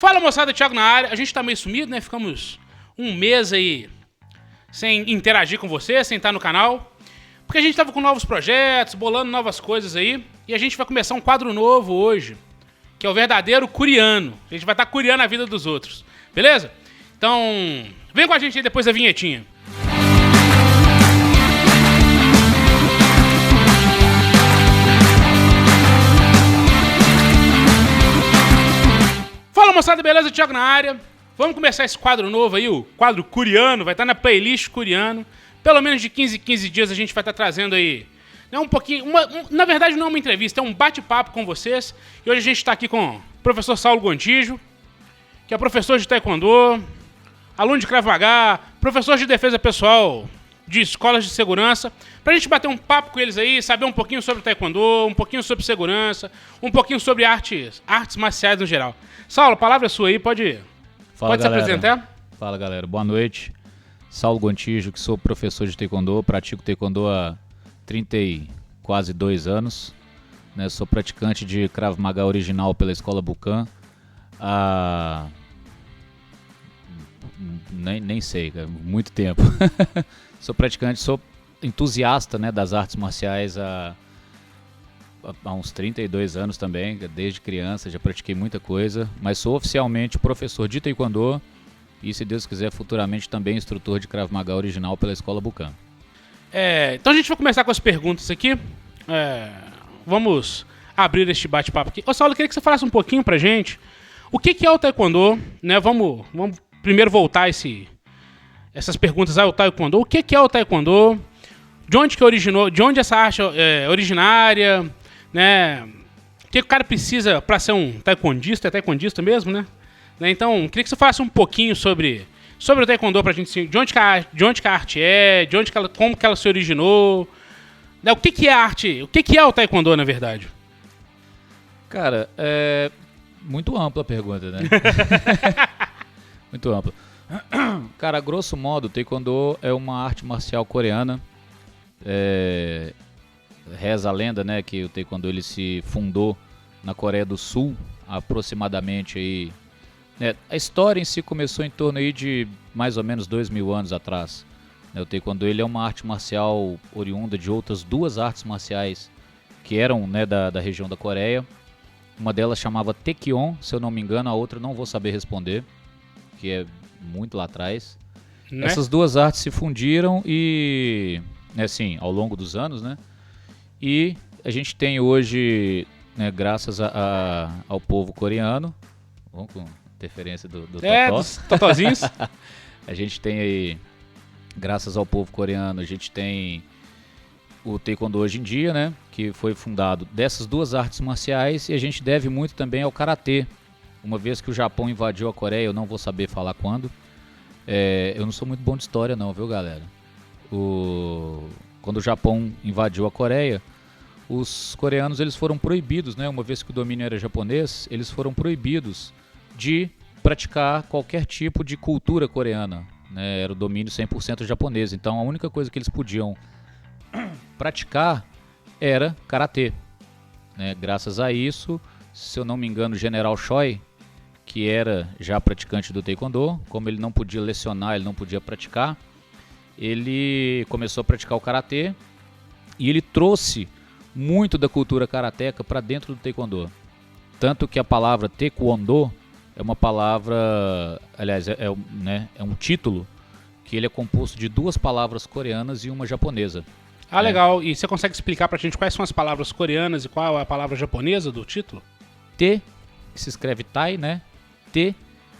Fala, moçada, Thiago na área. A gente tá meio sumido, né? Ficamos um mês aí sem interagir com você, sem estar no canal. Porque a gente tava com novos projetos, bolando novas coisas aí. E a gente vai começar um quadro novo hoje, que é o verdadeiro curiano. A gente vai estar curiando a vida dos outros, beleza? Então, vem com a gente aí depois da vinhetinha. Fala, moçada, beleza? Thiago na área. Vamos começar esse quadro novo aí, o quadro curiano, vai estar na playlist curiano. Pelo menos de 15 em 15 dias a gente vai estar trazendo aí, né, um pouquinho, na verdade não é uma entrevista, é um bate-papo com vocês. E hoje a gente está aqui com o professor Saulo Gontijo, que é professor de taekwondo, aluno de Krav Maga, professor de defesa pessoal de escolas de segurança, pra gente bater um papo com eles aí, saber um pouquinho sobre taekwondo, um pouquinho sobre segurança, um pouquinho sobre artes marciais no geral. Saulo, a palavra é sua aí, pode se apresentar? Fala, galera. Boa noite. Saulo Gontijo, que sou professor de taekwondo, pratico taekwondo há quase 2 anos. Né? Sou praticante de Krav Maga original pela Escola Bucan. Nem sei, cara, muito tempo. Sou praticante, sou entusiasta, né, das artes marciais há uns 32 anos também, desde criança, já pratiquei muita coisa, mas sou oficialmente professor de taekwondo e, se Deus quiser, futuramente também instrutor de Krav Maga original pela Escola Bucan. Então a gente vai começar com as perguntas aqui. Vamos abrir este bate-papo aqui. Ô, Saulo, eu queria que você falasse um pouquinho pra gente o que é o taekwondo, né? Vamos primeiro voltar essas perguntas ao taekwondo. O que é o taekwondo? De onde que originou? De onde essa arte é originária? Né? O que o cara precisa para ser um taekwondista? É taekwondista mesmo, né? Então, queria que você falasse um pouquinho sobre o taekwondo pra gente, de onde que a arte é, como que ela se originou, né? O que é a arte? O que é o taekwondo, na verdade? Cara, é muito ampla a pergunta, né? Muito ampla. Cara, grosso modo, o taekwondo é uma arte marcial coreana. Reza a lenda, né, que o taekwondo ele se fundou na Coreia do Sul, aproximadamente aí, né, a história em si começou em torno aí de mais ou menos 2.000 anos atrás. O taekwondo ele é uma arte marcial oriunda de outras 2 artes marciais que eram, né, da região da Coreia. Uma delas chamava Taekyon, se eu não me engano, a outra não vou saber responder, que é muito lá atrás. Né? Essas 2 artes se fundiram e, assim, ao longo dos anos, né? E a gente tem hoje, né, graças ao povo coreano, vamos com interferência do Totó. Dos totozinhos. A gente tem aí, graças ao povo coreano, a gente tem o taekwondo hoje em dia, né? Que foi fundado dessas 2 artes marciais, e a gente deve muito também ao karatê. Uma vez que o Japão invadiu a Coreia, eu não vou saber falar quando. Eu não sou muito bom de história não, viu, galera? Quando o Japão invadiu a Coreia, os coreanos eles foram proibidos, né? Uma vez que o domínio era japonês, eles foram proibidos de praticar qualquer tipo de cultura coreana, né? Era o domínio 100% japonês. Então a única coisa que eles podiam praticar era karatê, né? Graças a isso, se eu não me engano, o General Choi, que era já praticante do taekwondo, como ele não podia lecionar, ele não podia praticar, ele começou a praticar o karatê e ele trouxe muito da cultura karateca para dentro do taekwondo. Tanto que a palavra taekwondo é uma palavra, aliás, é um título que ele é composto de 2 palavras coreanas e uma japonesa. Legal. E você consegue explicar pra gente quais são as palavras coreanas e qual é a palavra japonesa do título? Te, que se escreve tai, né? Te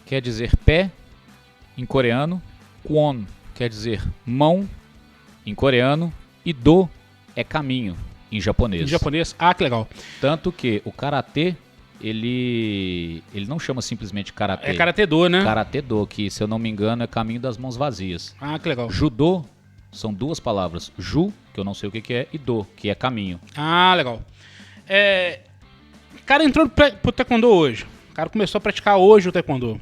quer dizer pé em coreano, kwon quer dizer mão em coreano e do é caminho em japonês. Em japonês? Que legal. Tanto que o karatê, ele não chama simplesmente karatê. É karatê-do, né? Karatê-do, que, se eu não me engano, é caminho das mãos vazias. Que legal. Judô são 2 palavras. Ju, que eu não sei o que é, e do, que é caminho. Legal. O cara entrou pro taekwondo hoje. O cara começou a praticar hoje o taekwondo.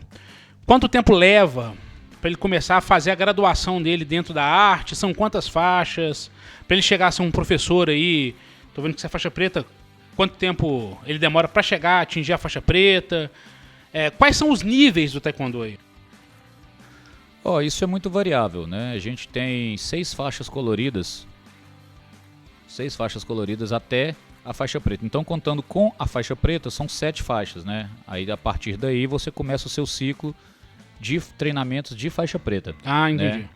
Quanto tempo leva para ele começar a fazer a graduação dele dentro da arte? São quantas faixas? Para ele chegar a ser um professor aí, tô vendo que você é faixa preta, quanto tempo ele demora para chegar a atingir a faixa preta? Quais são os níveis do taekwondo aí? Isso é muito variável, né? A gente tem 6 faixas coloridas até a faixa preta. Então, contando com a faixa preta, são 7 faixas, né? Aí, a partir daí, você começa o seu ciclo de treinamentos de faixa preta. Ah, entendi. Né?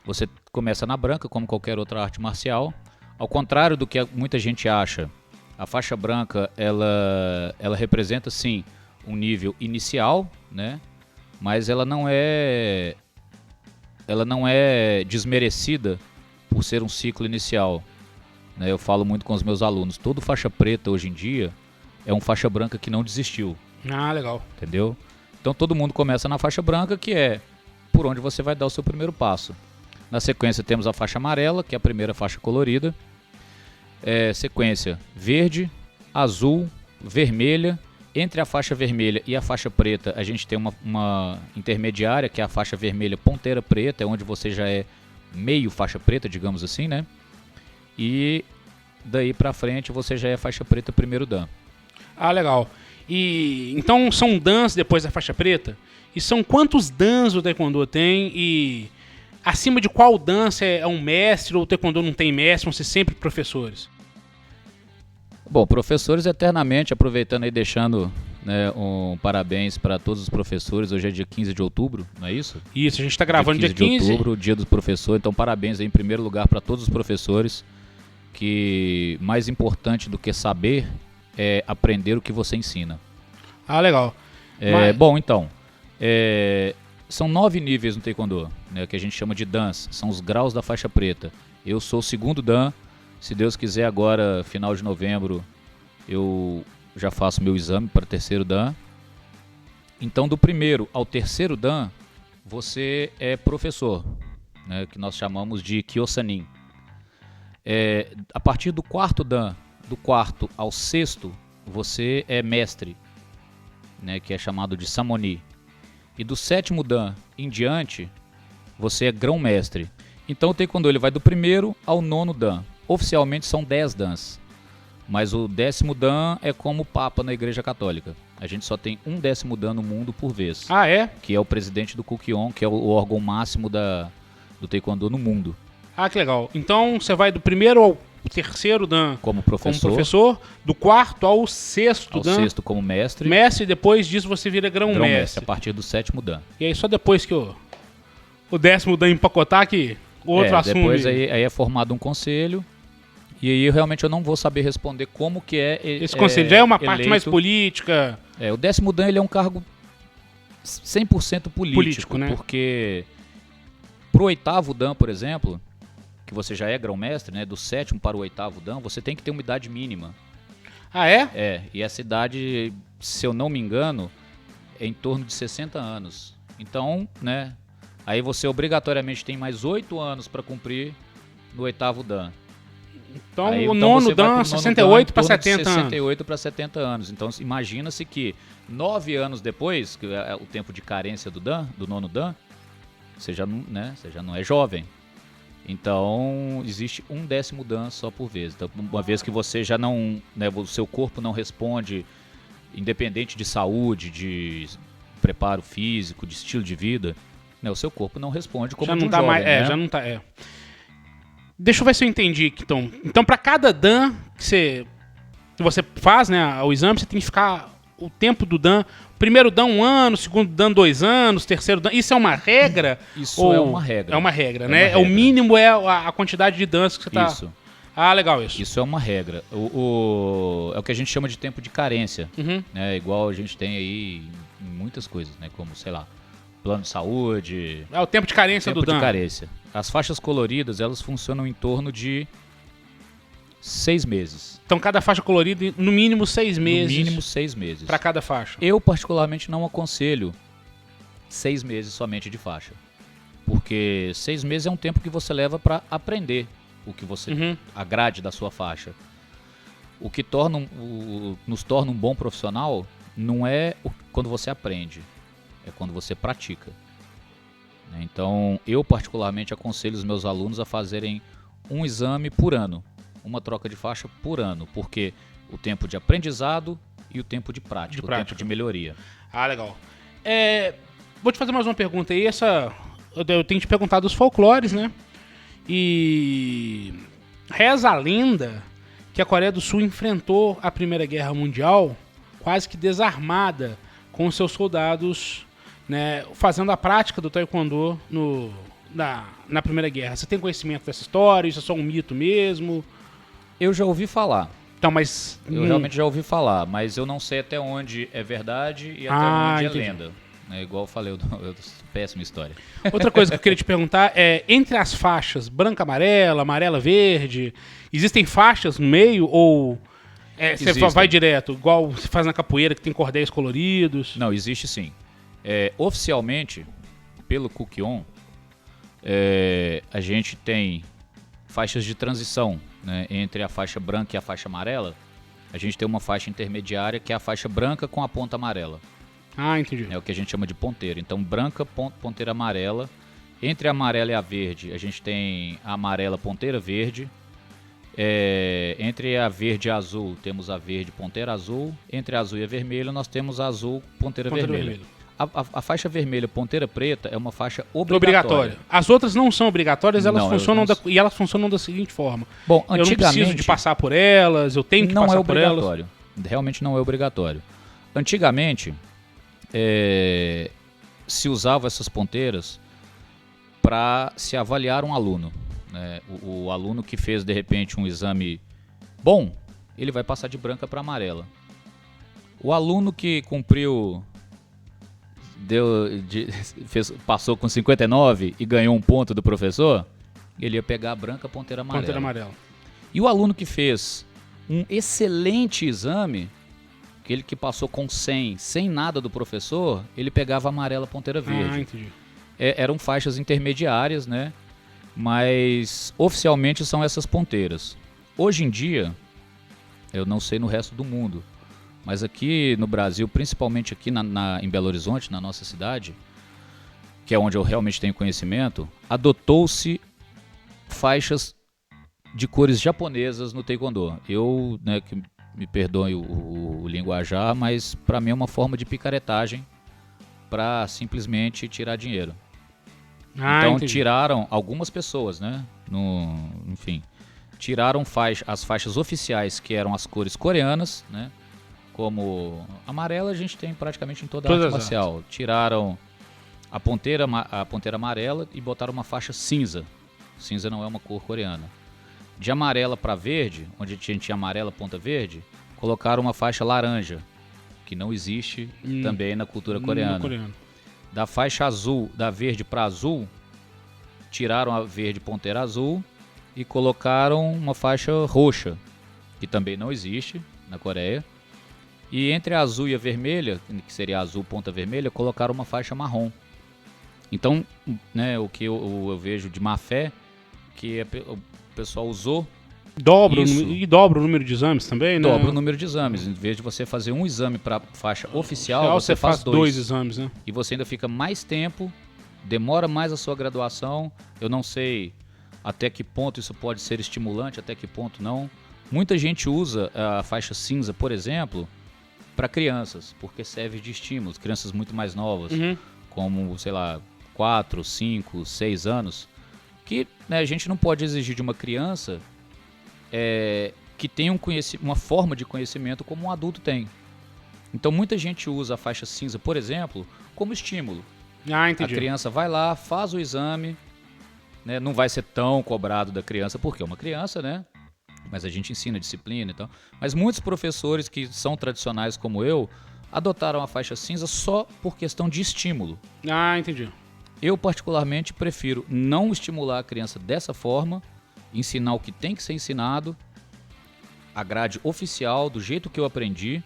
Você começa na branca, como qualquer outra arte marcial. Ao contrário do que muita gente acha, a faixa branca, ela representa, sim, um nível inicial, né? Mas ela não é desmerecida por ser um ciclo inicial. Né? Eu falo muito com os meus alunos, todo faixa preta hoje em dia é um faixa branca que não desistiu. Ah, legal. Entendeu? Então todo mundo começa na faixa branca, que é por onde você vai dar o seu primeiro passo. Na sequência temos a faixa amarela, que é a primeira faixa colorida. Sequência verde, azul, vermelha. Entre a faixa vermelha e a faixa preta, a gente tem uma intermediária, que é a faixa vermelha ponteira preta, é onde você já é meio faixa preta, digamos assim, né? E daí pra frente você já é faixa preta primeiro dan. Ah, legal. E então são dans depois da faixa preta? E são quantos dans o taekwondo tem? E acima de qual dan você é um mestre ou o taekwondo não tem mestre, vão ser sempre professores? Bom, professores eternamente, aproveitando aí, deixando, né, um parabéns para todos os professores. Hoje é dia 15 de outubro, não é isso? Isso, a gente está gravando dia 15 de outubro, dia dos professores. Então, parabéns aí, em primeiro lugar para todos os professores, que mais importante do que saber é aprender o que você ensina. Ah, legal. Bom, então, são 9 níveis no taekwondo, né, que a gente chama de dans, são os graus da faixa preta. Eu sou o segundo dan. Se Deus quiser, agora, final de novembro, eu já faço meu exame para terceiro dan. Então, do primeiro ao terceiro dan, você é professor, né, que nós chamamos de Kyosanin. A partir do quarto dan, do quarto ao sexto, você é mestre, né, que é chamado de Samoni. E do sétimo dan em diante, você é grão-mestre. Então, o taekwondo ele vai do primeiro ao nono dan. Oficialmente são 10 dans, mas o 10º dan é como o Papa na Igreja Católica. A gente só tem um 10º dan no mundo por vez. Ah, é? Que é o presidente do Kukkion, que é o órgão máximo do taekwondo no mundo. Ah, que legal. Então você vai do primeiro ao terceiro dan como professor, do quarto ao sexto dan. Ao sexto como mestre. Mestre, depois disso você vira grão-mestre. A partir do 7º dan. E aí só depois que o 10º dan empacotar que o outro assume. Depois aí é formado um conselho. E aí realmente eu não vou saber responder como que é esse conselho. Já é uma parte mais política. O 10º dan ele é um cargo 100% político, né? Porque pro 8º dan, por exemplo, que você já é grão-mestre, né, do 7º para o 8º dan, você tem que ter uma idade mínima. Ah, é? E essa idade, se eu não me engano, é em torno de 60 anos. Então, né, aí você obrigatoriamente tem mais 8 anos para cumprir no 8º dan. Então, o nono dan, 68 para 70 anos. 68 para 70 anos. Então, imagina-se que 9 anos depois, que é o tempo de carência do nono dan, você já não é jovem. Então, existe um 10º dan só por vez. Então, uma vez que você já não, né, o seu corpo não responde, independente de saúde, de preparo físico, de estilo de vida, né, o seu corpo não responde como já não um tá jovem, mais, né? já não tá, Deixa eu ver se eu entendi, então para cada dan que você faz, né, o exame, você tem que ficar o tempo do dan. Primeiro dan 1 ano, segundo dan 2 anos, terceiro dan. Isso é uma regra? Isso é uma regra. É uma regra, né? O mínimo é a quantidade de dans que você tá. Isso. Ah, legal isso. Isso é uma regra. É o que a gente chama de tempo de carência. Uhum. Né? Igual a gente tem aí em muitas coisas, né? Como, sei lá, plano de saúde. É o tempo de carência do dan. Tempo de carência. As faixas coloridas, elas funcionam em torno de 6 meses. Então cada faixa colorida, no mínimo 6 meses. No mínimo 6 meses. Para cada faixa. Eu, particularmente, não aconselho 6 meses somente de faixa. Porque 6 meses é um tempo que você leva para aprender o que você a grade da sua faixa. O que nos torna um bom profissional não é quando você aprende, é quando você pratica. Então, eu particularmente aconselho os meus alunos a fazerem um exame por ano, uma troca de faixa por ano, porque o tempo de aprendizado e o tempo de prática, De o prática. tempo de melhoria. Ah, legal. Vou te fazer mais uma pergunta aí. Eu tenho te perguntado dos folclores, né? E reza a lenda que a Coreia do Sul enfrentou a Primeira Guerra Mundial quase que desarmada, com os seus soldados, né, fazendo a prática do Taekwondo na Primeira Guerra. Você tem conhecimento dessa história? Isso é só um mito mesmo? Eu já ouvi falar. Então, mas... Eu realmente já ouvi falar, mas eu não sei até onde é verdade e até onde entendi. é lenda. É igual eu falei, péssima história. Outra coisa que eu queria te perguntar é, entre as faixas branca, amarela, amarela, verde, existem faixas no meio ou você Existem. vai direto, igual você faz na capoeira, que tem cordéis coloridos? Não, existe sim. Oficialmente, pelo Kukion, a gente tem faixas de transição, né, entre a faixa branca e a faixa amarela. A gente tem uma faixa intermediária que é a faixa branca com a ponta amarela. Ah, entendi. É o que a gente chama de ponteira. Então, branca, ponteira amarela. Entre a amarela e a verde, a gente tem a amarela, ponteira verde. Entre a verde e a azul, temos a verde, ponteira azul. Entre a azul e a vermelha, nós temos a azul, ponteira vermelha. A faixa vermelha, ponteira preta, é uma faixa obrigatória. As outras não são obrigatórias, elas Não, funcionam eu não- e elas funcionam da seguinte forma. Bom, Eu não preciso de antigamente passar por elas, eu tenho que não é passar por elas. obrigatório. Realmente não é obrigatório. Antigamente, se usavam essas ponteiras para se avaliar um aluno, né? O aluno que fez, de repente, um exame bom, ele vai passar de branca para amarela. O aluno que cumpriu, passou com 59 e ganhou um ponto do professor, ele ia pegar a branca, ponteira amarela. Ponteira amarela. E o aluno que fez um excelente exame, aquele que passou com 100, sem nada do professor, ele pegava a amarela, ponteira verde. Ah, entendi. Eram faixas intermediárias, né? Mas oficialmente são essas ponteiras. Hoje em dia, eu não sei no resto do mundo, mas aqui no Brasil, principalmente aqui em Belo Horizonte, na nossa cidade, que é onde eu realmente tenho conhecimento, adotou-se faixas de cores japonesas no Taekwondo. Eu, né, que me perdoe o linguajar, mas para mim é uma forma de picaretagem para simplesmente tirar dinheiro. Então entendi. tiraram algumas pessoas, né? Enfim, tiraram as faixas oficiais, que eram as cores coreanas, né? Como amarela a gente tem praticamente em toda a Todas arte as marcial. Tiraram a ponteira amarela e botaram uma faixa cinza. Cinza não é uma cor coreana. De amarela para verde, onde a gente tinha amarela, ponta verde, colocaram uma faixa laranja, que não existe também na cultura coreana. Da faixa azul, da verde para azul, tiraram a verde, ponteira azul e colocaram uma faixa roxa, que também não existe na Coreia. E entre a azul e a vermelha, que seria a azul, ponta vermelha, colocaram uma faixa marrom. Então, né, o que eu vejo de má fé, que o pessoal usou. Dobra o número de exames também, né? Dobra o número de exames. Em vez de você fazer um exame para faixa oficial, você faz dois exames, né? E você ainda fica mais tempo, demora mais a sua graduação. Eu não sei até que ponto isso pode ser estimulante, até que ponto não. Muita gente usa a faixa cinza, por exemplo, para crianças, porque serve de estímulo. Crianças muito mais novas, como, sei lá, 4, 5, 6 anos, que, né, a gente não pode exigir de uma criança que tenha uma forma de conhecimento como um adulto tem. Então muita gente usa a faixa cinza, por exemplo, como estímulo. Entendi. A criança vai lá, faz o exame, né, não vai ser tão cobrado da criança, porque é uma criança, né? Mas a gente ensina disciplina e tal. Mas muitos professores que são tradicionais como eu, adotaram a faixa cinza só por questão de estímulo. Entendi. Eu particularmente prefiro não estimular a criança dessa forma, ensinar o que tem que ser ensinado, a grade oficial, do jeito que eu aprendi,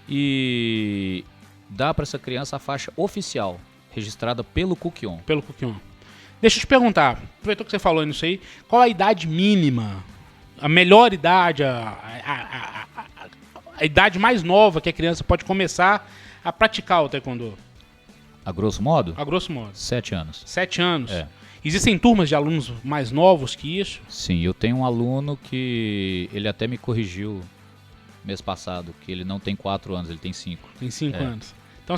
e dar para essa criança a faixa oficial, registrada pelo Kukion. Deixa eu te perguntar, aproveitou que você falou nisso aí, qual a idade mínima, a melhor idade, a idade mais nova que a criança pode começar a praticar o Taekwondo? A grosso modo? A grosso modo. 7 anos. 7 anos? É. Existem turmas de alunos mais novos que isso? Sim, eu tenho um aluno que ele até me corrigiu mês passado, que ele não tem 4 anos, ele tem 5. Tem 5 anos. Então,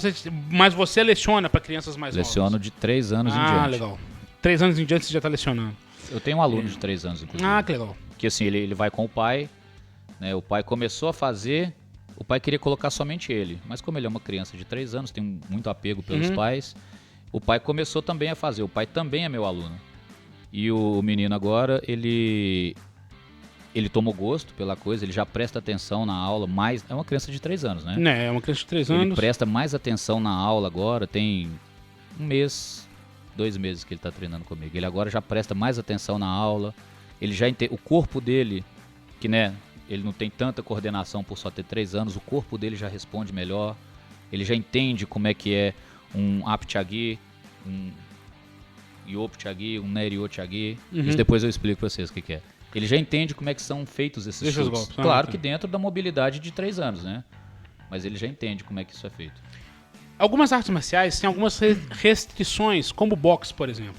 mas você leciona para crianças mais novas? Leciono de 3 anos em diante. Ah, legal. 3 anos em diante você já está lecionando. Eu tenho um aluno de 3 anos, inclusive. Ah, que legal. Que assim, ele vai com o pai, né? O pai começou a fazer, o pai queria colocar somente ele. Mas como ele é uma criança de 3 anos, tem muito apego pelos pais, o pai começou também a fazer. O pai também é meu aluno. E o menino agora, ele tomou gosto pela coisa, ele já presta atenção na aula, mais... É uma criança de 3 anos, né? É uma criança de 3 anos. Ele presta mais atenção na aula agora, tem 1 mês, 2 meses que ele está treinando comigo. Ele agora já presta mais atenção na aula, ele já entende... O corpo dele, que né, ele não tem tanta coordenação por só ter 3 anos, o corpo dele já responde melhor, ele já entende como é que é um Aptiagui, um Ioptiagui, um Neriotagui. Isso depois eu explico para vocês o que é. Ele já entende como é que são feitos esses chutes. Golpes. Claro que dentro da mobilidade de 3 anos, né? Mas ele já entende como é que isso é feito. Algumas artes marciais têm algumas restrições, como o boxe, por exemplo.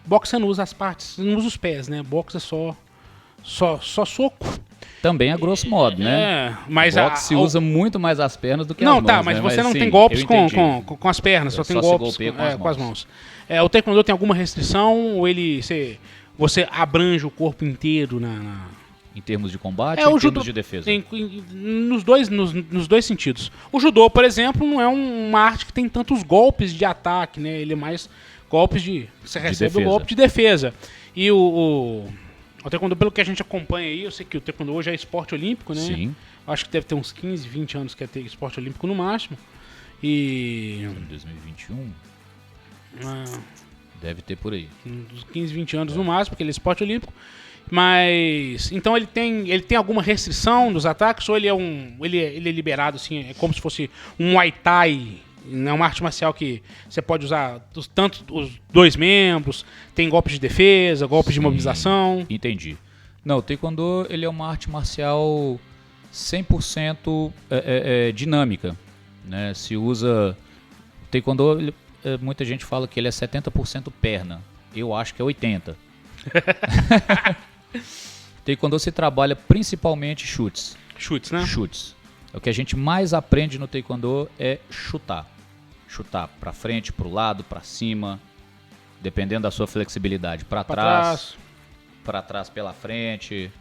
Boxe você não usa as partes, você não usa os pés, né? Boxe é só soco. Também a grosso modo, né? Mas boxe se usa muito mais as pernas do que as mãos. Não, tá, mas né? você não sim, tem golpes com as pernas, só tem golpes com as mãos. O taekwondo tem alguma restrição ou você abrange o corpo inteiro em termos de combate ou em termos de defesa? Nos dois sentidos. O judô, por exemplo, não é uma arte que tem tantos golpes de ataque, né? Ele é mais golpes você recebe o golpe de defesa. E o taekwondo, pelo que a gente acompanha aí, eu sei que o taekwondo hoje é esporte olímpico, né? Sim. Acho que deve ter uns 15, 20 anos que é ter esporte olímpico no máximo. E... Em 2021? Deve ter por aí. Uns 15, 20 anos no máximo, porque ele é esporte olímpico. Mas, então ele tem alguma restrição dos ataques ou ele é liberado, assim, é como se fosse um Muay Thai, é uma arte marcial que você pode usar tanto os 2 membros, tem golpes de defesa, golpes de mobilização. Entendi. Não, o Taekwondo ele é uma arte marcial 100% dinâmica, né? Se usa... O Taekwondo, muita gente fala que ele é 70% perna, eu acho que é 80%. Taekwondo se trabalha principalmente chutes. Chutes, né? Chutes. O que a gente mais aprende no Taekwondo é chutar. Chutar pra frente, pro lado, pra cima, dependendo da sua flexibilidade. Pra trás, pela frente.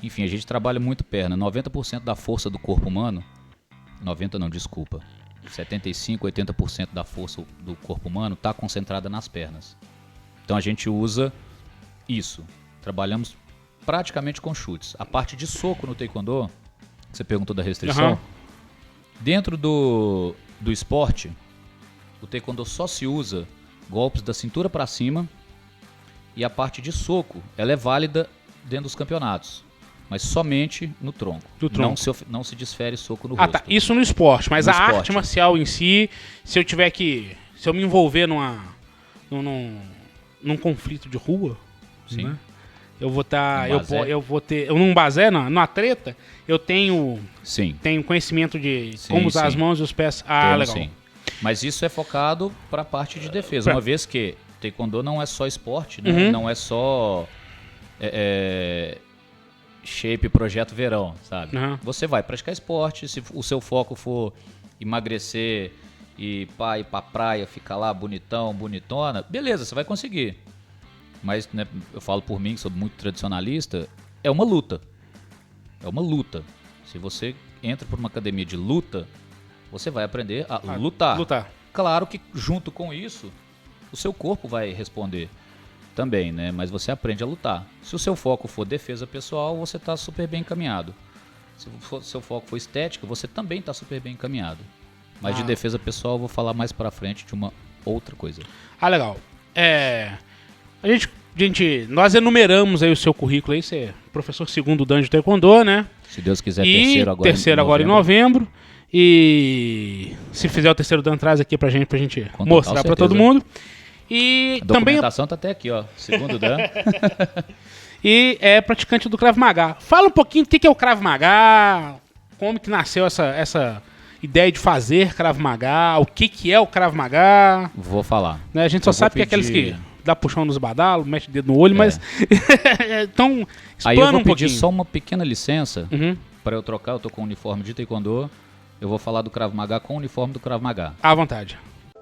Enfim, a gente trabalha muito perna. 90% da força do corpo humano, 90 não, desculpa, 75, 80% da força do corpo humano está concentrada nas pernas. Então a gente usa isso. Trabalhamos praticamente com chutes. A parte de soco no Taekwondo, você perguntou da restrição, dentro do esporte, o Taekwondo só se usa golpes da cintura para cima e a parte de soco, ela é válida dentro dos campeonatos, mas somente no tronco. Não se desfere soco no rosto. Tá. Isso no esporte, mas a arte marcial em si, se eu me envolver num conflito de rua, sim, né? Eu vou estar, num bazé, numa treta, eu tenho conhecimento de como usar as mãos e os pés. Legal. Sim. Mas isso é focado para a parte de defesa, uma vez que Taekwondo não é só esporte, né? Não é só shape projeto verão, sabe? Você vai praticar esporte, se o seu foco for emagrecer e ir pra praia, ficar lá bonitão, bonitona, beleza, você vai conseguir. Mas, né, eu falo por mim, que sou muito tradicionalista, é uma luta. É uma luta. Se você entra por uma academia de luta, você vai aprender a lutar. Claro que junto com isso, o seu corpo vai responder também, né? Mas você aprende a lutar. Se o seu foco for defesa pessoal, você está super bem encaminhado. Se o seu foco for estética, você também está super bem encaminhado. Mas de defesa pessoal, eu vou falar mais pra frente de uma outra coisa. Legal. Nós enumeramos aí o seu currículo aí, você é professor segundo dan de Taekwondo, né? Se Deus quiser, terceiro agora em novembro. E se fizer o terceiro dan, traz aqui pra gente mostrar pra todo mundo. E a documentação tá até aqui, ó. Segundo dan. E é praticante do Krav Maga. Fala um pouquinho do que é o Krav Maga, como que nasceu essa ideia de fazer Krav Maga, o que é o Krav Maga. Vou falar. Né, a gente só sabe que é aqueles que dá puxão nos badalos, mete o dedo no olho, mas então aí eu vou pedir só uma pequena licença para eu trocar, eu tô com o uniforme de Taekwondo, eu vou falar do Krav Maga com o uniforme do Krav Maga. À vontade.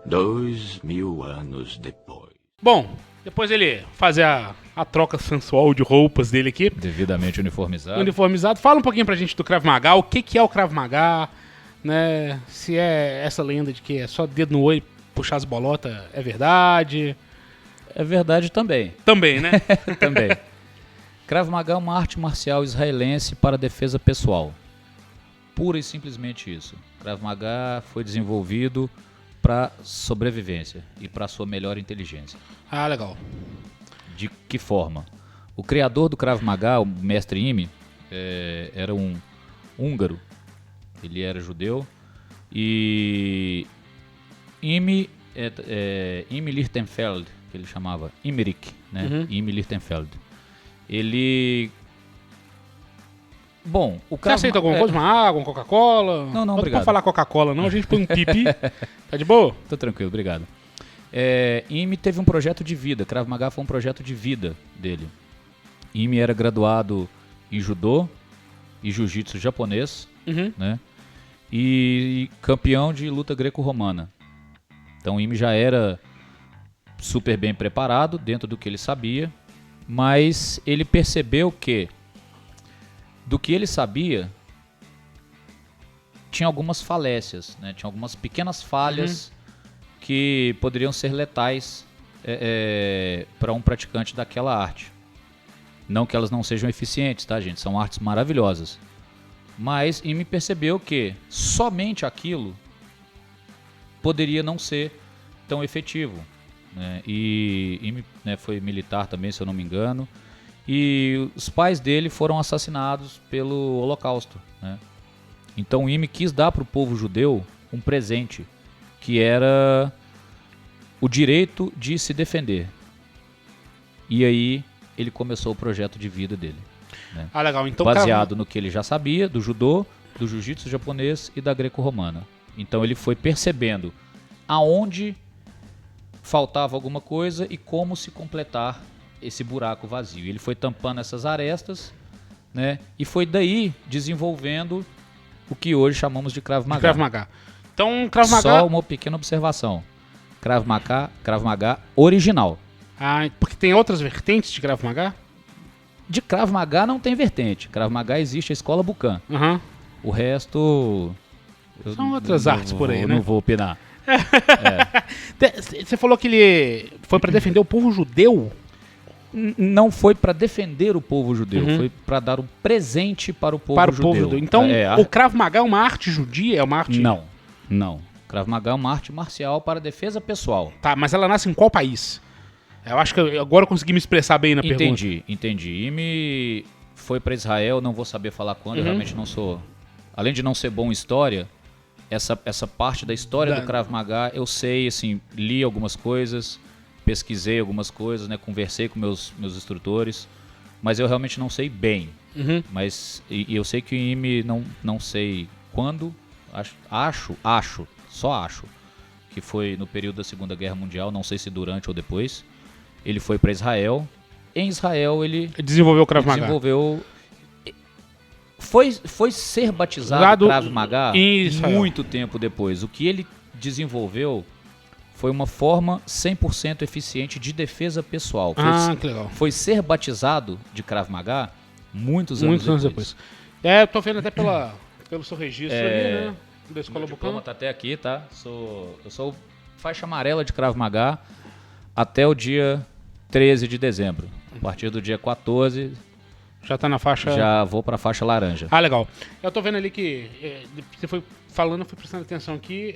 2000 anos depois. Bom, depois ele fazer a troca sensual de roupas dele aqui, Devidamente uniformizado. uniformizado. Fala um pouquinho pra gente do Krav Maga, o que é o Krav Maga, né? Se é essa lenda de que é só dedo no olho e puxar as bolotas, é verdade? É verdade também. Também, né? Também. Krav Maga é uma arte marcial israelense para defesa pessoal. Pura e simplesmente isso. Krav Maga foi desenvolvido para sobrevivência e para sua melhor inteligência. Ah, legal. De que forma? O criador do Krav Maga, o mestre Imi, era um húngaro. Ele era judeu. E Imi Lichtenfeld, que ele chamava Immerich, né? Uhum. Imi Lichtenfeld. Ele... Bom, o Você Krav aceita alguma Ma- coisa? Uma água, uma Coca-Cola? Não, Pode obrigado. falar Coca-Cola não, a gente põe um pipi. Tá de boa? Tô tranquilo, obrigado. Imi teve um projeto de vida. Krav Maga foi um projeto de vida dele. Imi era graduado em judô e jiu-jitsu japonês, Uhum. né? E campeão de luta greco-romana. Então Imi já era super bem preparado dentro do que ele sabia, mas ele percebeu que do que ele sabia tinha algumas falécias, né? Tinha algumas pequenas falhas que poderiam ser letais para um praticante daquela arte. Não que elas não sejam eficientes, tá, gente? São artes maravilhosas. Mas Imi percebeu que somente aquilo poderia não ser tão efetivo, né? E Imi, né, foi militar também, se eu não me engano. E os pais dele foram assassinados pelo Holocausto, né? Então Imi quis dar para o povo judeu um presente, que era o direito de se defender. E aí ele começou o projeto de vida dele, né? Ah, legal. Então, Baseado no que ele já sabia do judô, do jiu-jitsu japonês e da greco-romana. Então ele foi percebendo aonde faltava alguma coisa e como se completar esse buraco vazio. Ele foi tampando essas arestas, né? E foi daí desenvolvendo o que hoje chamamos de Krav Maga. Krav Maga. Então, Krav Maga... Só uma pequena observação. Krav Maga original. Ah, porque tem outras vertentes de Krav Maga? De Krav Maga não tem vertente. Krav Maga existe a escola Bukan. Aham. O resto... eu São outras não artes por aí, vou- né? Não vou opinar. Você falou que ele foi pra defender o povo judeu? Não foi para defender o povo judeu, Uhum. foi para dar um presente para o povo Para o judeu. povo judeu. Então, É, o Krav Maga é uma arte judia? É uma arte... Não. Krav Maga é uma arte marcial para defesa pessoal. Tá, mas ela nasce em qual país? Eu acho que agora eu consegui me expressar bem na pergunta. Entendi. Imi foi para Israel, não vou saber falar quando, eu realmente não sou... Além de não ser bom em história, essa parte da história do Krav Maga eu sei, assim, li algumas coisas, pesquisei algumas coisas, né, conversei com meus instrutores, mas eu realmente não sei bem. Uhum. Mas e eu sei que o Imi não sei quando, só acho que foi no período da Segunda Guerra Mundial, não sei se durante ou depois. Ele foi para Israel. Em Israel ele Ele desenvolveu o Krav Maga. desenvolveu. Foi ser batizado Usado Krav Maga em Israel. muito tempo depois. O que ele desenvolveu foi uma forma 100% eficiente de defesa pessoal. Ah, que legal. Foi ser batizado de Krav Maga muitos Muitos anos depois. depois. É, eu tô vendo até pelo seu registro ali, né? Da Meu Escola diploma Bucan. tá até aqui, tá? Eu sou faixa amarela de Krav Maga até o dia 13 de dezembro. A partir do dia 14 Já tá na faixa... já vou pra faixa laranja. Ah, legal. Eu tô vendo ali que... você foi falando, eu fui prestando atenção aqui.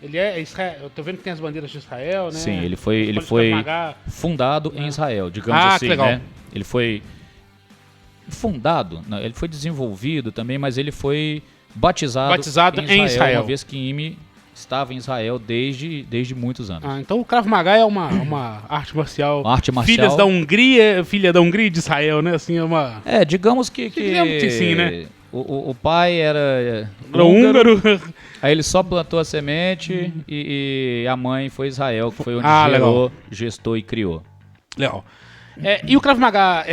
Ele é Israel. Eu tô vendo que tem as bandeiras de Israel, né? Sim, ele foi Krav Maga. fundado em Israel, digamos Ah, assim, que legal. né? Ele foi fundado, não, ele foi desenvolvido também, mas ele foi batizado em Israel. uma vez que Imi estava em Israel desde muitos anos. Ah, então o Krav Maga é uma arte marcial. Uma arte marcial. Filha da Hungria e de Israel, né? Assim, é uma... Digamos que Digamos que sim, né? O pai era húngaro. aí ele só plantou a semente e a mãe foi Israel, que foi onde Ah, gerou, legal. gestou e criou. Legal. E o Krav Maga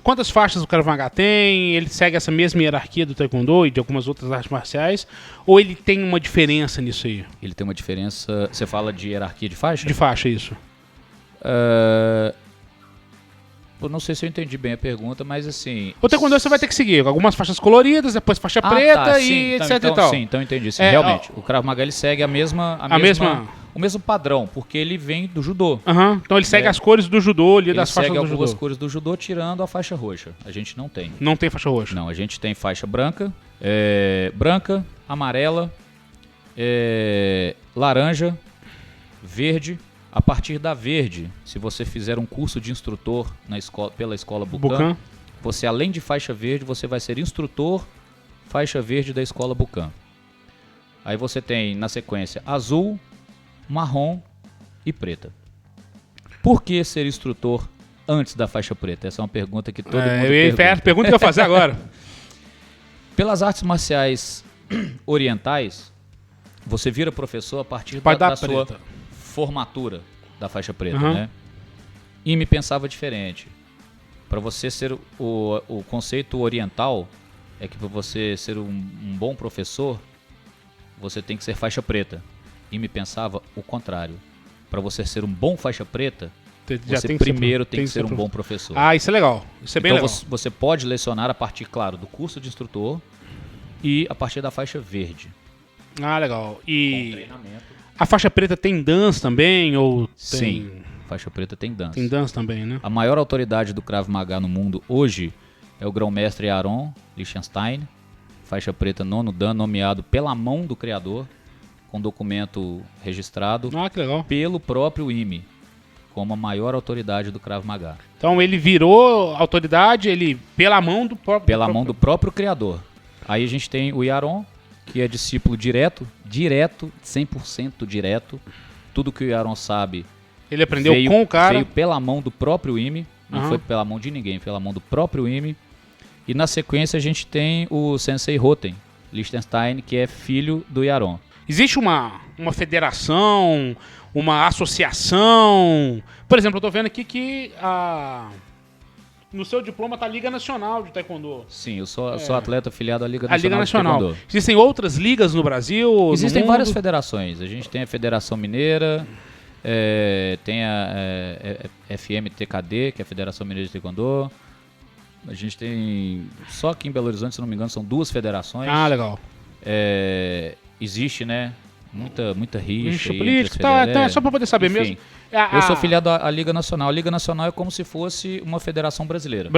Quantas faixas o Krav Maga tem? Ele segue essa mesma hierarquia do Taekwondo e de algumas outras artes marciais? Ou ele tem uma diferença nisso aí? Ele tem uma diferença... Você fala de hierarquia de faixa? De faixa, isso. Eu não sei se eu entendi bem a pergunta, mas assim... O Taekwondo você vai ter que seguir algumas faixas coloridas, depois faixa preta e sim, etc e tal. Sim, então eu entendi. Sim, realmente, o Krav Maga ele segue o mesmo padrão, porque ele vem do judô. Então ele segue as cores do judô ali, Ele das faixas segue do judô. algumas cores do judô, tirando a faixa roxa. A gente não tem. Não tem faixa roxa. Não, a gente tem faixa branca, amarela, laranja, verde. A partir da verde, se você fizer um curso de instrutor pela escola Bucan, você, além de faixa verde, você vai ser instrutor faixa verde da escola Bucan. Aí você tem, na sequência, azul, marrom e preta. Por que ser instrutor antes da faixa preta? Essa é uma pergunta que todo mundo pergunta. Pergunta que eu ia fazer agora. Pelas artes marciais orientais, você vira professor a partir da sua formatura da faixa preta, né? E me pensava diferente. Para você ser o conceito oriental é que para você ser um bom professor, você tem que ser faixa preta. E me pensava o contrário. Para você ser um bom faixa preta, você primeiro tem que ser um bom professor. Ah, isso é legal. Isso é bem legal. Então você pode lecionar a partir, claro, do curso de instrutor e a partir da faixa verde. Ah, legal. E com treinamento. A faixa preta tem dança também? Ou Sim, faixa preta tem dança. Tem dança também, né? A maior autoridade do Krav Maga no mundo hoje é o grão-mestre Aaron Lichtenstein, faixa preta 9º Dan, nomeado pela mão do criador, com documento registrado que legal. Pelo próprio IME, como a maior autoridade do Krav Maga. Então ele virou autoridade pela mão do próprio... mão do próprio criador. Aí a gente tem o Yaron, que é discípulo direto, 100% direto. Tudo que o Yaron sabe... Ele aprendeu com o cara. Veio pela mão do próprio IME, não foi pela mão de ninguém, pela mão do próprio IME. E na sequência a gente tem o Sensei Roten Lichtenstein, que é filho do Yaron. Existe uma federação, uma associação... Por exemplo, eu tô vendo aqui que no seu diploma tá a Liga Nacional de Taekwondo. Sim, eu sou atleta afiliado à Liga A Liga Nacional Nacional. Existem outras ligas no Brasil? Existem no várias mundo? federações. A gente tem a Federação Mineira, tem a FMTKD, que é a Federação Mineira de Taekwondo. A gente tem, só aqui em Belo Horizonte, se não me engano, são 2 federações. Ah, legal. Existe, né? Muita rixa. Político, tá, só para poder saber. Enfim, mesmo. Eu sou filiado à Liga Nacional. A Liga Nacional é como se fosse uma federação brasileira.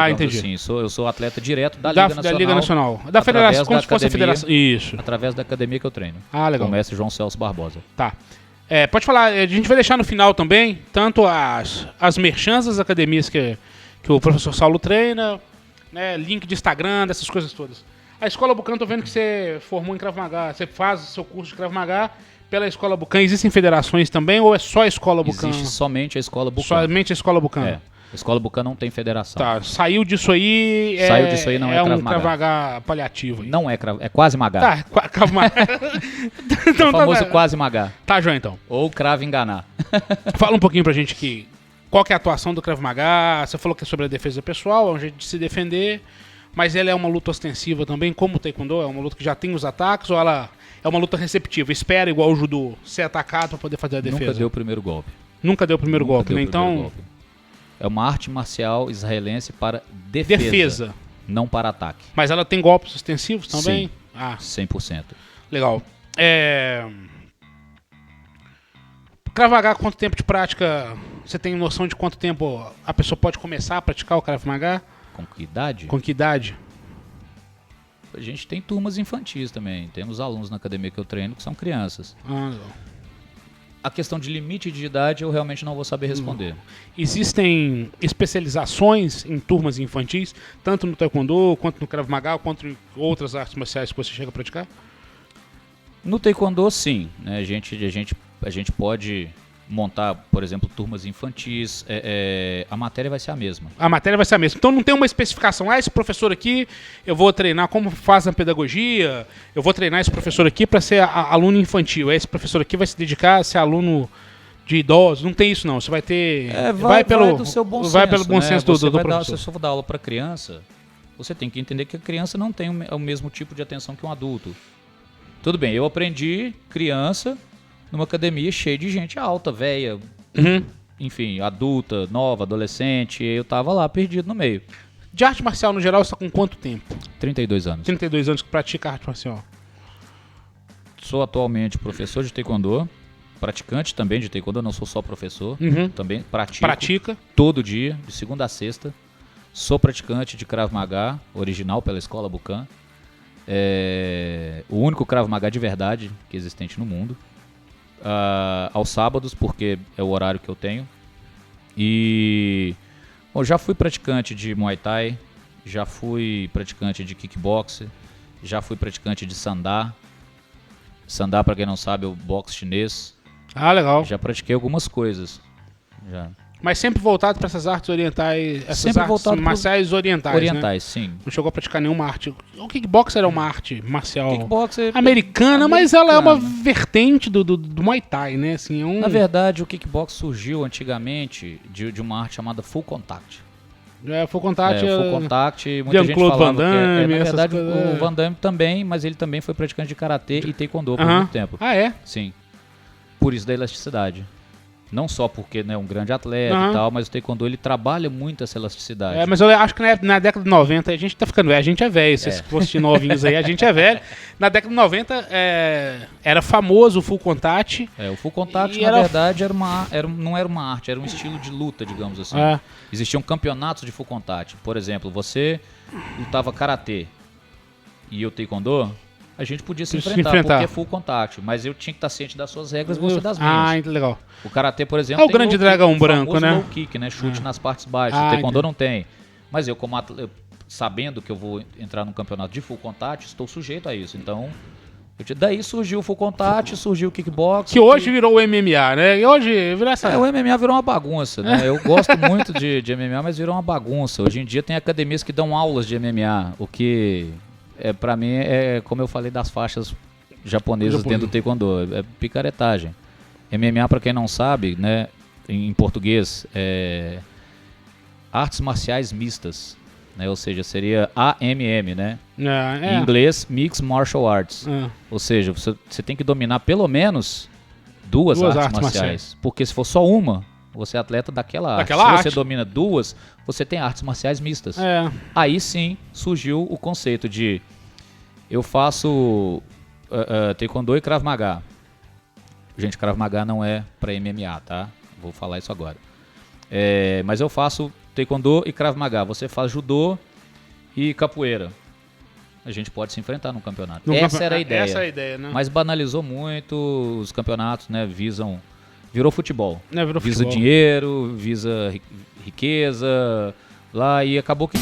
Entendi. Assim, eu sou atleta direto da Liga Nacional. Da Liga Nacional. Da federação, como se fosse a federação. Isso. Através da academia que eu treino. Legal. Com o mestre João Celso Barbosa. Tá. Pode falar, a gente vai deixar no final também, tanto as merchans das academias que o professor Saulo treina, né, link de Instagram, dessas coisas todas. A Escola Bucan, tô vendo que você formou em Krav Maga, você faz o seu curso de Krav Maga pela Escola Bucan. Existem federações também ou é só a Escola Bucan? Existe somente a Escola Bucan. Somente a Escola Bucan. A Escola Bucan não tem federação. Tá, saiu disso aí, não é Krav Maga. Krav Maga paliativo. Aí. Não é quase Maga. Tá, Krav Maga. Então, o famoso quase Maga. Tá, João, então. Ou Krav Enganar. Fala um pouquinho pra gente aqui, qual que é a atuação do Krav Maga? Você falou que é sobre a defesa pessoal, é um jeito de se defender, mas ela é uma luta ostensiva também, como o Taekwondo? É uma luta que já tem os ataques ou ela é uma luta receptiva? Espera, igual o judô, ser atacado pra poder fazer a defesa? Nunca deu o primeiro golpe. Nunca deu o primeiro golpe, né? Então... É uma arte marcial israelense para defesa. Não para ataque. Mas ela tem golpes ostensivos também? Sim, 100%. Legal. Krav Maga, quanto tempo de prática? Você tem noção de quanto tempo a pessoa pode começar a praticar o Krav Maga? Com que idade? Com que idade? A gente tem turmas infantis também. Temos alunos na academia que eu treino que são crianças. Legal. A questão de limite de idade eu realmente não vou saber responder. Existem especializações em turmas infantis, tanto no Taekwondo, quanto no Krav Maga, quanto em outras artes marciais que você chega a praticar? No Taekwondo, sim. Né? A gente pode montar, por exemplo, turmas infantis. A matéria vai ser a mesma. A matéria vai ser a mesma. Então não tem uma especificação. Esse professor aqui eu vou treinar como faz na pedagogia, eu vou treinar esse professor aqui para ser aluno infantil. Esse professor aqui vai se dedicar a ser aluno de idosos, não tem isso não. Você vai ter... vai do seu bom senso, vai pelo bom né? senso Você do vai dar, professor. se você for dar aula para criança, você tem que entender que a criança não tem o mesmo tipo de atenção que um adulto. Tudo bem, eu aprendi criança numa academia cheia de gente alta, velha, enfim, adulta, nova, adolescente, eu tava lá perdido no meio. De arte marcial, no geral, você tá com quanto tempo? 32 anos. 32 anos que pratica arte marcial. Sou atualmente professor de taekwondo, praticante também de taekwondo, não sou só professor, também Pratica. todo dia, de segunda a sexta. Sou praticante de Krav Maga, original pela Escola Bucan. O único Krav Maga de verdade que é existente no mundo. Aos sábados, porque é o horário que eu tenho. E já fui praticante de Muay Thai, já fui praticante de kickboxing, já fui praticante de Sandá. Sandá, pra quem não sabe, é o boxe chinês. Ah, legal. Já pratiquei algumas coisas. Já. Mas sempre voltado para essas artes orientais, essas Sempre artes voltado marciais orientais, né? Orientais, sim. Não chegou a praticar nenhuma arte. O kickbox era uma arte marcial Kickboxer americana, mas ela é uma americana. vertente do Muay Thai, né? Assim, Na verdade, o kickbox surgiu antigamente de uma arte chamada Full Contact. Full Contact. Full Contact, muita gente Jean-Claude falando Van Damme, na essas verdade, coisas, o Van Damme também, mas ele também foi praticante de karatê e taekwondo por Aham. muito tempo. Ah, é? Sim. Por isso da elasticidade. Não só porque é um grande atleta Aham. e tal, mas o taekwondo ele trabalha muito essa elasticidade. Mas eu acho que na década de 90, a gente tá ficando velho, a gente é velho, vocês que vão assistir novinhos aí, a gente é velho. Na década de 90 era famoso o Full Contact. O Full Contact, E na era- verdade, não era uma arte, era um estilo de luta, digamos assim. É. Existiam campeonatos de Full Contact. Por exemplo, você lutava karatê e eu taekwondo, a gente podia se enfrentar, porque é Full Contact. Mas eu tinha que estar ciente das suas regras, você das minhas. Legal. O karatê, por exemplo, o grande dragão branco, né? Low kick, né? Chute nas partes baixas. O taekwondo não tem. Mas eu, como atleta, sabendo que eu vou entrar num campeonato de Full Contact, estou sujeito a isso. Então, daí surgiu o Full Contact, surgiu o kickbox. Que hoje virou o MMA, né? E hoje virou essa... O MMA virou uma bagunça, né? Eu gosto muito de MMA, mas virou uma bagunça. Hoje em dia tem academias que dão aulas de MMA, o que, pra mim, como eu falei das faixas japonesas dentro do taekwondo, é picaretagem. MMA, pra quem não sabe, né, em português, artes marciais mistas, né? Ou seja, seria AMM, né? Em inglês, Mixed Martial Arts. Ou seja, você tem que dominar pelo menos duas artes marciais. Porque se for só uma, você é atleta daquela arte. Se você domina duas, você tem artes marciais mistas. Aí sim surgiu o conceito de eu faço taekwondo e Krav Maga. Gente, Krav Maga não é pra MMA, tá? Vou falar isso agora. Mas eu faço taekwondo e Krav Maga. Você faz judô e capoeira. A gente pode se enfrentar no campeonato. Essa era a ideia. Essa é a ideia, né? Mas banalizou muito os campeonatos, né? Virou futebol. Visa futebol. dinheiro, visa riqueza. Lá, e acabou que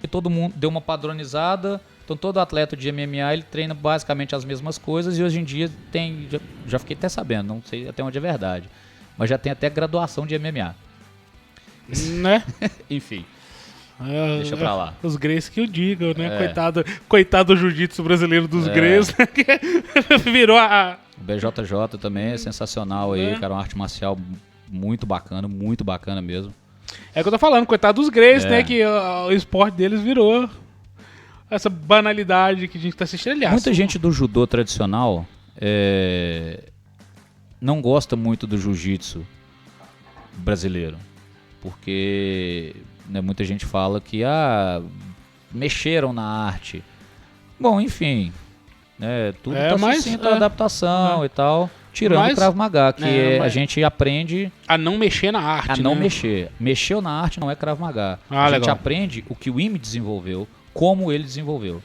todo mundo deu uma padronizada. Então todo atleta de MMA ele treina basicamente as mesmas coisas. E hoje em dia tem, já fiquei até sabendo, não sei até onde é verdade, mas já tem até graduação de MMA. Né? Enfim. Deixa pra lá. Os Greys que o digam, né? Coitado do jiu-jitsu brasileiro dos Greys, né? Que virou a... O BJJ também é sensacional aí, cara, uma arte marcial muito bacana mesmo. É o que eu tô falando, coitado dos Greys, né? Que o esporte deles virou essa banalidade que a gente tá assistindo. Aliás, muita gente do judô tradicional não gosta muito do jiu-jitsu brasileiro, porque muita gente fala que mexeram na arte. Bom, enfim, tudo tá sucinto à adaptação e tal, tirando o Krav Maga, que a gente aprende a não mexer na arte. A não mexer. Mexeu na arte não é Krav Maga. A gente aprende o que o Ime desenvolveu, como ele desenvolveu.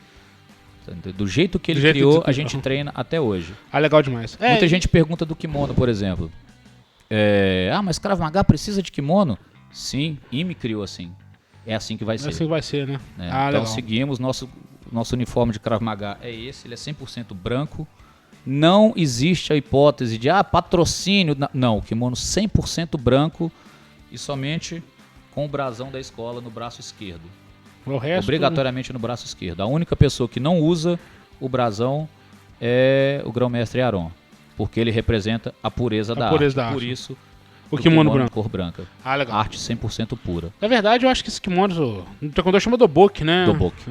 Do jeito que ele criou, a gente treina até hoje. Legal demais. Muita gente pergunta do kimono, por exemplo. Mas Krav Maga precisa de kimono? Sim, Ime criou assim. É assim que vai ser. É assim que vai ser, né? Então legal. seguimos, nosso uniforme de Krav Maga é esse, ele é 100% branco. Não existe a hipótese de patrocínio. Não, o kimono 100% branco e somente com o brasão da escola no braço esquerdo. O resto, obrigatoriamente no braço esquerdo. A única pessoa que não usa o brasão é o grão-mestre Aron, porque ele representa a pureza da arte. Por isso, O kimono de branco. cor branca. Ah, legal. Arte 100% pura. Na verdade, eu acho que esses kimonos, no taekwondo chama doboki, né? Doboki.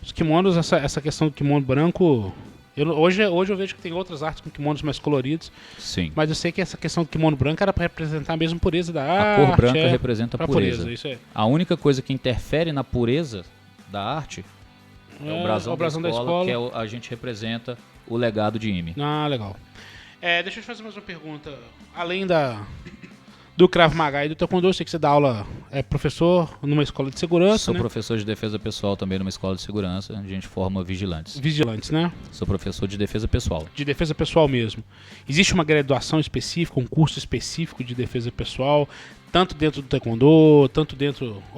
Os kimonos, essa questão do kimono branco... Hoje eu vejo que tem outras artes com kimonos mais coloridos, Sim. mas eu sei que essa questão do kimono branco era para representar a mesma pureza da A arte. cor branca representa a pureza. Isso aí. A única coisa que interfere na pureza da arte é o brasão, da escola, que a gente representa o legado de Ime. Ah, legal. Deixa eu te fazer mais uma pergunta. Além do Krav Maga e do Taekwondo, eu sei que você dá aula, é professor numa escola de segurança, Sou né? professor de defesa pessoal também numa escola de segurança, a gente forma vigilantes. Vigilantes, né? Sou professor de defesa pessoal. De defesa pessoal mesmo. Existe uma graduação específica, um curso específico de defesa pessoal, tanto dentro do Taekwondo, ou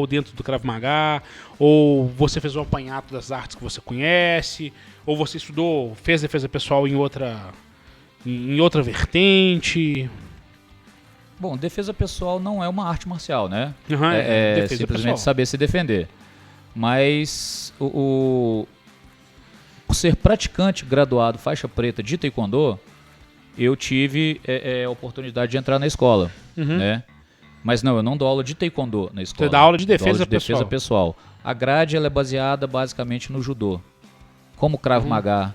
dentro do Krav Maga, ou você fez um apanhado das artes que você conhece, ou você fez defesa pessoal em outra vertente? Bom, defesa pessoal não é uma arte marcial, né? Uhum, é defesa simplesmente pessoal. saber se defender. Mas por ser praticante graduado faixa preta de Taekwondo, eu tive a oportunidade de entrar na escola, né? Mas não, eu não dou aula de Taekwondo na escola. Você dá aula de defesa defesa pessoal. A grade ela é baseada basicamente no judô. Como o Krav Maga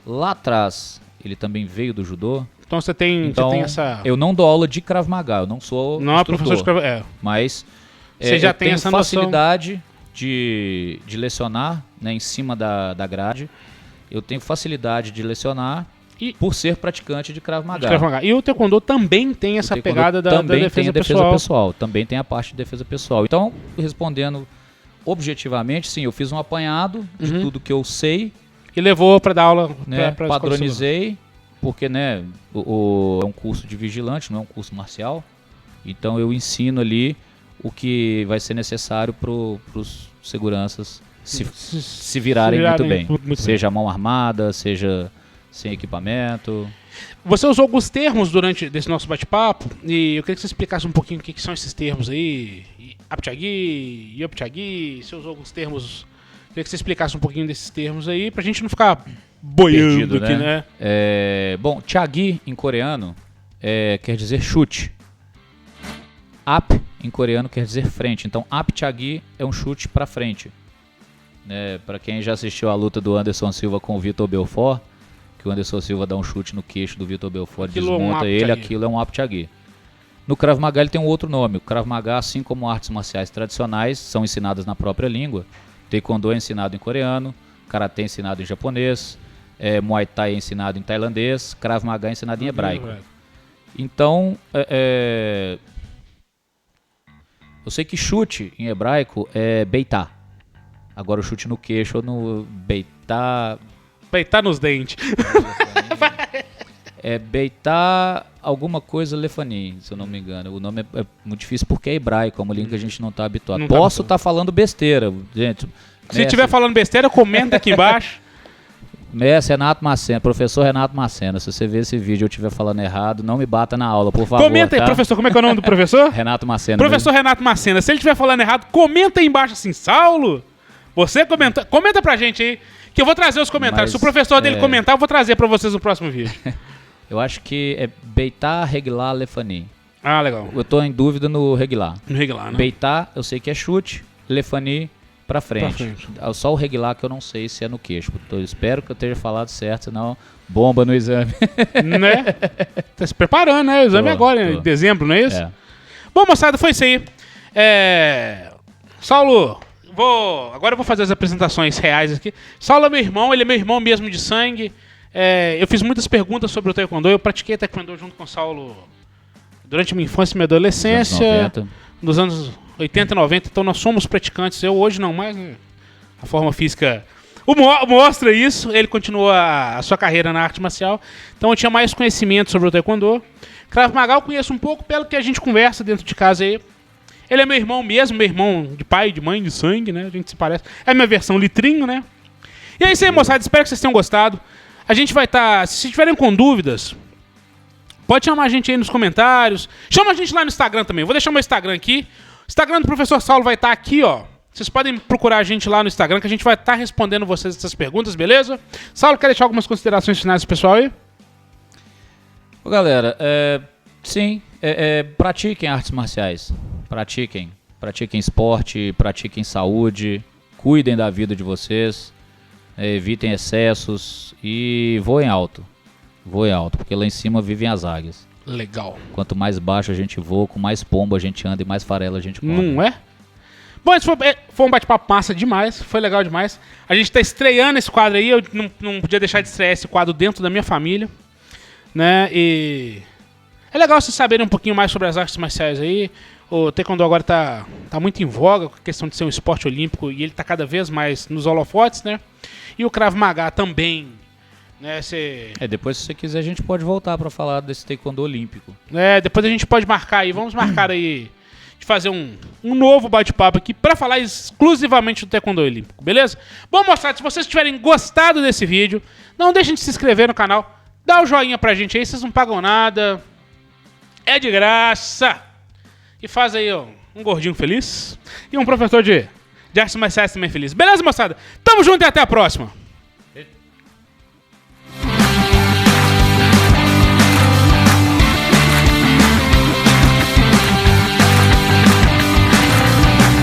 lá atrás, ele também veio do judô. Então você tem essa... Eu não dou aula de Krav Maga, eu não sou Não é instrutor, professor de Krav... mas Você já eu tem tenho essa noção. facilidade de lecionar, né, em cima da grade. Eu tenho facilidade de lecionar por ser praticante de Krav Maga. E o Taekwondo também tem essa pegada da também defesa tem a defesa pessoal. pessoal. Também tem a parte de defesa pessoal. Então, respondendo objetivamente, sim, eu fiz um apanhado de tudo que eu sei, E levou para dar aula, né, pra padronizei, porque, né, é um curso de vigilante, não é um curso marcial. Então eu ensino ali o que vai ser necessário para os seguranças se virarem muito bem. Seja a mão armada, seja sem equipamento. Você usou alguns termos durante desse nosso bate-papo e eu queria que você explicasse um pouquinho o que são esses termos aí. Apchagi, Yopchagi, você usou alguns termos. Eu queria que você explicasse um pouquinho desses termos aí pra gente não ficar boiando Perdido, aqui, né? Bom, Chagi em coreano quer dizer chute. Ap em coreano quer dizer frente. Então, Apchagi é um chute pra frente. Né, para quem já assistiu a luta do Anderson Silva com o Vitor Belfort, que o Anderson Silva dá um chute no queixo do Vitor Belfort, desmonta ele, aquilo é um Apchagi. No Krav Maga ele tem um outro nome. O Krav Maga, assim como artes marciais tradicionais, são ensinadas na própria língua. Taekwondo é ensinado em coreano, Karatê é ensinado em japonês, Muay Thai é ensinado em tailandês, Krav Maga é ensinado em hebraico. Então, eu sei que chute em hebraico é beitá. Agora o chute no queixo ou no beitá... Beitá nos dentes. É beitá alguma coisa lefanim, se eu não me engano. O nome é muito difícil porque é hebraico, é uma língua que a gente não está habituado. Não tá Posso estar falando besteira, gente. Se estiver falando besteira, comenta aqui embaixo. Mestre Renato Macena, professor Renato Macena, se você ver esse vídeo e eu estiver falando errado, não me bata na aula, por favor. Comenta aí, tá? professor, como é que é o nome do professor? Renato Macena. Professor Renato Macena, se ele estiver falando errado, comenta aí embaixo assim, Saulo, você comenta pra gente aí, que eu vou trazer os comentários. Se o professor dele comentar, eu vou trazer pra vocês no próximo vídeo. Eu acho que é Beitá Reglar Lefani. Ah, legal. Eu tô em dúvida no Reglar. No Reglar, né? Beitá, eu sei que é chute, Lefani pra frente. Só o Reglar que eu não sei se é no queixo. Eu espero que eu esteja falado certo, senão bomba no exame. Né? Tá se preparando, né? O exame agora, em dezembro, não é isso? Bom, moçada, foi isso aí. Saulo, agora eu vou fazer as apresentações reais aqui. Saulo é meu irmão, ele é meu irmão mesmo de sangue. Eu fiz muitas perguntas sobre o Taekwondo. Eu pratiquei Taekwondo junto com o Saulo durante minha infância e minha adolescência. Nos anos 80 e 90. Então nós somos praticantes. Eu hoje não mais. Né? A forma física mostra isso. Ele continuou a sua carreira na arte marcial. Então eu tinha mais conhecimento sobre o Taekwondo. Krav Maga eu conheço um pouco pelo que a gente conversa dentro de casa aí. Ele é meu irmão mesmo, meu irmão de pai, de mãe, de sangue, né? A gente se parece. É a minha versão litrinho, né? E é isso aí, moçada. Espero que vocês tenham gostado. A gente vai estar... Se tiverem com dúvidas, pode chamar a gente aí nos comentários. Chama a gente lá no Instagram também. Vou deixar meu Instagram aqui. O Instagram do professor Saulo vai estar aqui, ó. Vocês podem procurar a gente lá no Instagram, que a gente vai estar respondendo vocês essas perguntas, beleza? Saulo, quer deixar algumas considerações finais pro pessoal aí? Galera, sim, Pratiquem artes marciais. Pratiquem esporte, pratiquem saúde, cuidem da vida de vocês, evitem excessos e voem alto. Voem alto, porque lá em cima vivem as águias. Legal. Quanto mais baixo a gente voa, com mais pombo a gente anda e mais farela a gente come. Não é? Bom, esse foi um bate-papo massa demais, foi legal demais. A gente tá estreando esse quadro aí, eu não podia deixar de estrear esse quadro dentro da minha família, né? E é legal vocês saberem um pouquinho mais sobre as artes marciais aí. O Taekwondo agora tá muito em voga com a questão de ser um esporte olímpico e ele tá cada vez mais nos holofotes, né? E o Krav Maga também, né? Depois, se você quiser, a gente pode voltar pra falar desse Taekwondo olímpico. Depois a gente pode marcar aí, vamos marcar aí de fazer um novo bate-papo aqui pra falar exclusivamente do Taekwondo olímpico, beleza? Bom, moçada, se vocês tiverem gostado desse vídeo, não deixem de se inscrever no canal, dá o joinha pra gente aí, vocês não pagam nada, é de graça. E faz aí, ó, um gordinho feliz e um professor de artes marciais também feliz. Beleza, moçada? Tamo junto e até a próxima.